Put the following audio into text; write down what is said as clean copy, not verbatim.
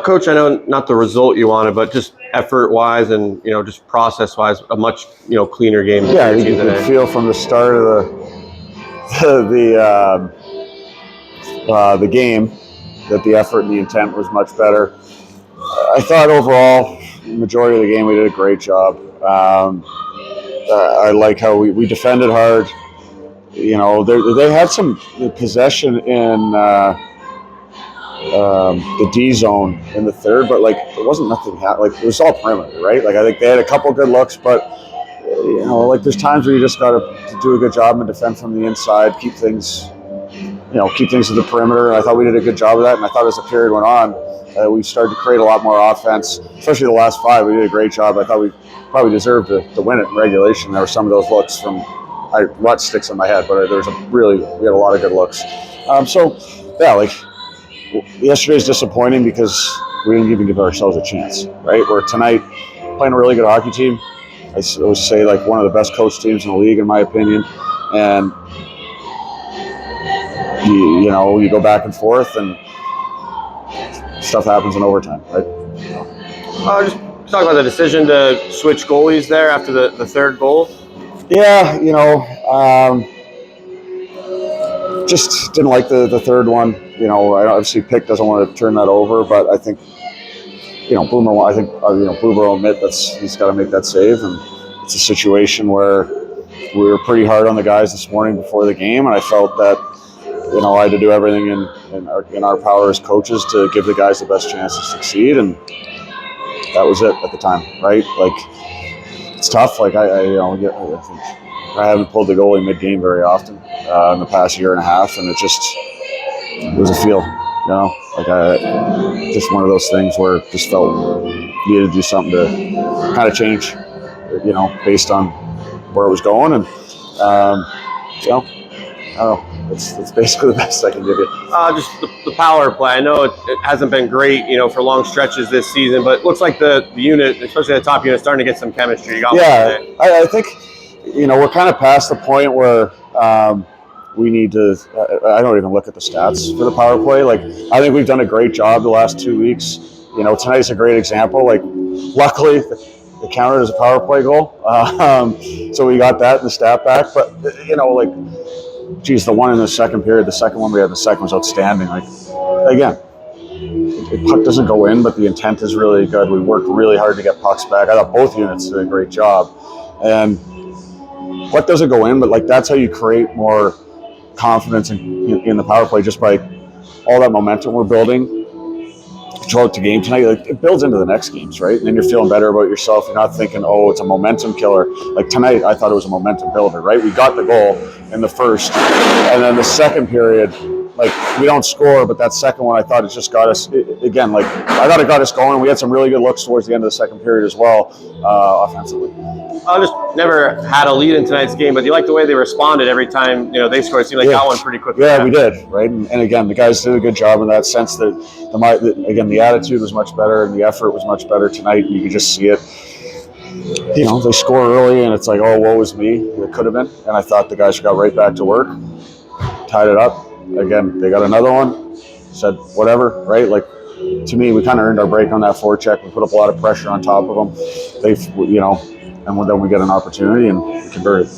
Coach, I know not the result you wanted, but just effort-wise and just process-wise, a much cleaner game. Yeah, I think you could feel from the start of the game that the effort and the intent was much better. I thought overall, the majority of the game, we did a great job. I like how we defended hard. They had some possession in the D zone in the third, but there wasn't nothing. It was all perimeter, right? I think they had a couple good looks, but there's times where you just got to do a good job and defend from the inside, keep things to the perimeter. And I thought we did a good job of that. And I thought as the period went on, we started to create a lot more offense, especially the last 5. We did a great job. I thought we probably deserved to win it in regulation. There were some of those looks from what sticks in my head, but we had a lot of good looks. Yesterday's disappointing because we didn't even give ourselves a chance, right? Where tonight, playing a really good hockey team, I would say one of the best coached teams in the league, in my opinion. And you go back and forth, and stuff happens in overtime, right? Just talk about the decision to switch goalies there after the third goal. Yeah, just didn't like the third one. Obviously Pick doesn't want to turn that over, but I think Boomer. I think Boomer will admit he's got to make that save, and it's a situation where we were pretty hard on the guys this morning before the game, and I felt that I had to do everything in our power as coaches to give the guys the best chance to succeed, and that was it at the time, right? It's tough. I think I haven't pulled the goalie mid-game very often in the past year and a half, and it was a feel, just one of those things where it just felt needed to do something to kind of change, based on where it was going, and I don't know. It's basically the best I can give you. Just the power play. I know it hasn't been great, for long stretches this season, but it looks like the unit, especially the top unit, is starting to get some chemistry. I think we're kind of past the point where we need to. I don't even look at the stats for the power play. I think we've done a great job the last 2 weeks. Tonight's a great example. Luckily, it counted as a power play goal, so we got that in the stat back. But the one in the second period, the second one we had, the second was outstanding. Again, the puck doesn't go in, but the intent is really good. We worked really hard to get pucks back. I thought both units did a great job. And puck doesn't go in, but that's how you create more confidence in the power play, just by all that momentum we're building throughout the game tonight. It builds into the next games, right? And then you're feeling better about yourself. You're not thinking, oh, it's a momentum killer. Tonight, I thought it was a momentum builder, right? We got the goal in the first, and then the second period, we don't score, but that second one, I thought it just got us, again, I thought it got us going. We had some really good looks towards the end of the second period as well, offensively. I just never had a lead in tonight's game, but you like the way they responded every time they scored. It seemed like got one pretty quickly. Yeah, we did, right? And again, the guys did a good job in that sense. That the attitude was much better and the effort was much better tonight. You could just see it. They score early and it's oh, woe is me. It could have been. And I thought the guys got right back to work, tied it up. Again, they got another one, said whatever, right? To me, we kind of earned our break on that forecheck. We put up a lot of pressure on top of them. And then we get an opportunity and we convert it.